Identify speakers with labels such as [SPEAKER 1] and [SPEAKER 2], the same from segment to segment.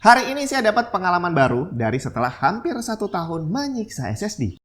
[SPEAKER 1] Hari ini saya dapat pengalaman baru dari setelah hampir 1 tahun menyiksa SSD.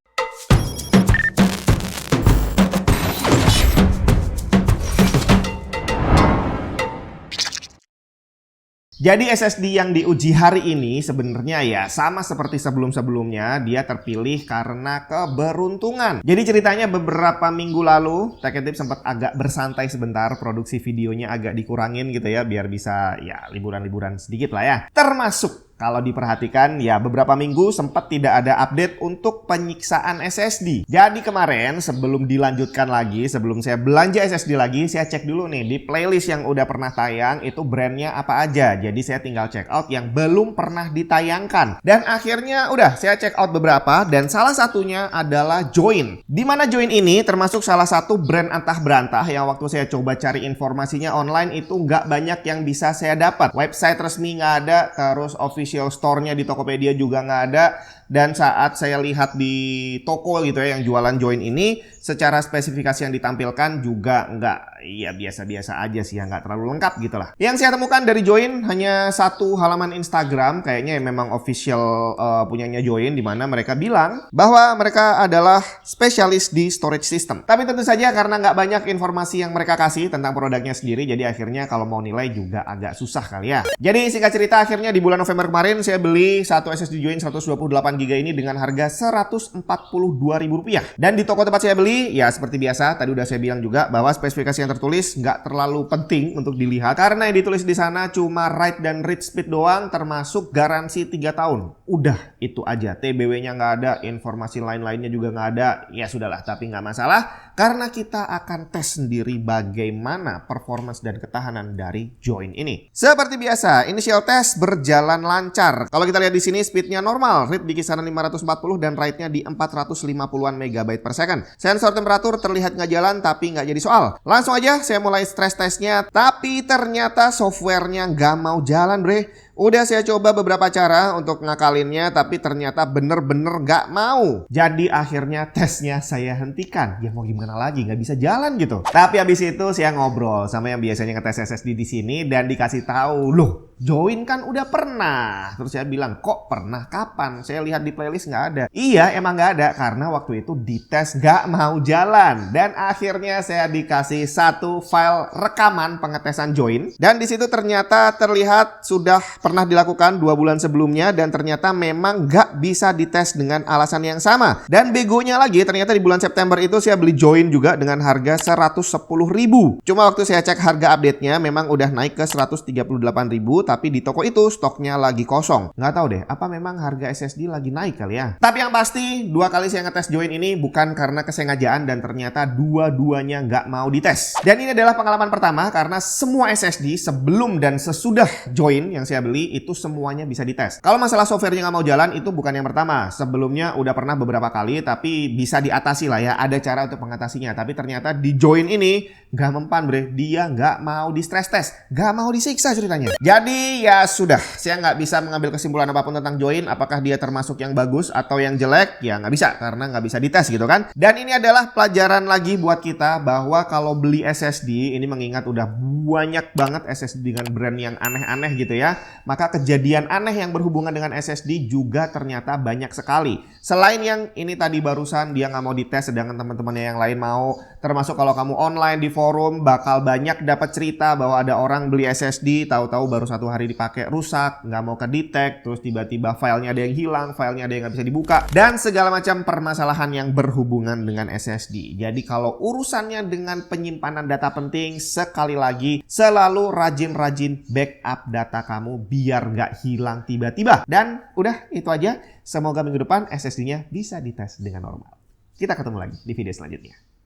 [SPEAKER 1] Jadi SSD yang diuji hari ini sebenarnya ya sama seperti sebelum-sebelumnya, dia terpilih karena keberuntungan. Jadi ceritanya beberapa minggu lalu Tech and Tips sempat agak bersantai sebentar, produksi videonya agak dikurangin gitu ya, biar bisa ya liburan-liburan sedikit lah ya. Termasuk kalau diperhatikan ya beberapa minggu sempat tidak ada update untuk penyiksaan SSD. Jadi kemarin sebelum dilanjutkan lagi, sebelum saya belanja SSD lagi, saya cek dulu nih di playlist yang udah pernah tayang itu brandnya apa aja. Jadi saya tinggal check out yang belum pernah ditayangkan. Dan akhirnya udah saya check out beberapa dan salah satunya adalah Join. Dimana Join ini termasuk salah satu brand antah berantah yang waktu saya coba cari informasinya online itu nggak banyak yang bisa saya dapat. Website resmi nggak ada, terus official store-nya di Tokopedia juga nggak ada. Dan saat saya lihat di toko gitu ya yang jualan Join ini, secara spesifikasi yang ditampilkan juga nggak, ya biasa-biasa aja sih ya, nggak terlalu lengkap gitu lah. Yang saya temukan dari Join hanya satu halaman Instagram, kayaknya memang official punyanya Join, di mana mereka bilang bahwa mereka adalah spesialis di storage system. Tapi tentu saja karena nggak banyak informasi yang mereka kasih tentang produknya sendiri, jadi akhirnya kalau mau nilai juga agak susah kali ya. Jadi singkat cerita, akhirnya di bulan November kemarin saya beli satu SSD Join 128 GB ini dengan harga Rp142.000. Dan di toko tempat saya beli, ya seperti biasa, tadi udah saya bilang juga bahwa spesifikasi yang tertulis nggak terlalu penting untuk dilihat. Karena yang ditulis di sana cuma write dan read speed doang, termasuk garansi 3 tahun. Udah, itu aja. TBW-nya nggak ada, informasi lain-lainnya juga nggak ada. Ya sudahlah, tapi nggak masalah. Karena kita akan tes sendiri bagaimana performance dan ketahanan dari Join ini. Seperti biasa, initial test berjalan lancar. Kalau kita lihat di sini, speednya normal. Read di kisaran 540 dan write-nya di 450-an MB per second. Sensor temperatur terlihat nggak jalan tapi nggak jadi soal. Langsung aja saya mulai stress testnya, tapi ternyata softwarenya nggak mau jalan bre. Udah saya coba beberapa cara untuk ngakalinnya, tapi ternyata bener-bener nggak mau. Jadi akhirnya tesnya saya hentikan. Ya mau gimana lagi, nggak bisa jalan gitu. Tapi habis itu saya ngobrol sama yang biasanya ngetes SSD di sini dan dikasih tahu, loh Join kan udah pernah. Terus saya bilang, kok pernah? Kapan? Saya lihat di playlist nggak ada. Iya emang nggak ada karena waktu itu dites nggak mau jalan. Dan akhirnya saya dikasih satu file rekaman pengetesan Join. Dan di situ ternyata terlihat sudah pernah dilakukan 2 bulan sebelumnya dan ternyata memang nggak bisa dites dengan alasan yang sama. Dan begonya lagi ternyata di bulan September itu saya beli Join juga dengan harga Rp110.000. Cuma waktu saya cek harga update-nya memang udah naik ke Rp138.000, tapi di toko itu stoknya lagi kosong. Nggak tahu deh, apa memang harga SSD lagi naik kali ya. Tapi yang pasti 2 kali saya ngetes Join ini bukan karena kesengajaan dan ternyata dua-duanya nggak mau dites. Dan ini adalah pengalaman pertama karena semua SSD sebelum dan sesudah Join yang saya beli itu semuanya bisa dites. Kalau masalah softwarenya nggak mau jalan itu bukan yang pertama. Sebelumnya udah pernah beberapa kali tapi bisa diatasi lah ya. Ada cara untuk mengatasinya. Tapi ternyata di Join ini nggak mempan bre. Dia nggak mau di stress test. Nggak mau disiksa ceritanya. Jadi ya sudah. Saya nggak bisa mengambil kesimpulan apapun tentang Join. Apakah dia termasuk yang bagus atau yang jelek? Ya nggak bisa. Karena nggak bisa dites gitu kan. Dan ini adalah pelajaran lagi buat kita bahwa kalau beli SSD ini mengingat udah banyak banget SSD dengan brand yang aneh-aneh gitu ya. Maka kejadian aneh yang berhubungan dengan SSD juga ternyata banyak sekali. Selain yang ini tadi barusan dia nggak mau dites sedangkan teman-temannya yang lain mau. Termasuk kalau kamu online di forum bakal banyak dapat cerita bahwa ada orang beli SSD tahu-tahu baru 1 hari dipakai rusak, nggak mau kedetek, terus tiba-tiba filenya ada yang hilang, filenya ada yang nggak bisa dibuka, dan segala macam permasalahan yang berhubungan dengan SSD. Jadi kalau urusannya dengan penyimpanan data penting, sekali lagi selalu rajin-rajin backup data kamu biar nggak hilang tiba-tiba. Dan udah itu aja. Semoga minggu depan SSD-nya bisa dites dengan normal. Kita ketemu lagi di video selanjutnya.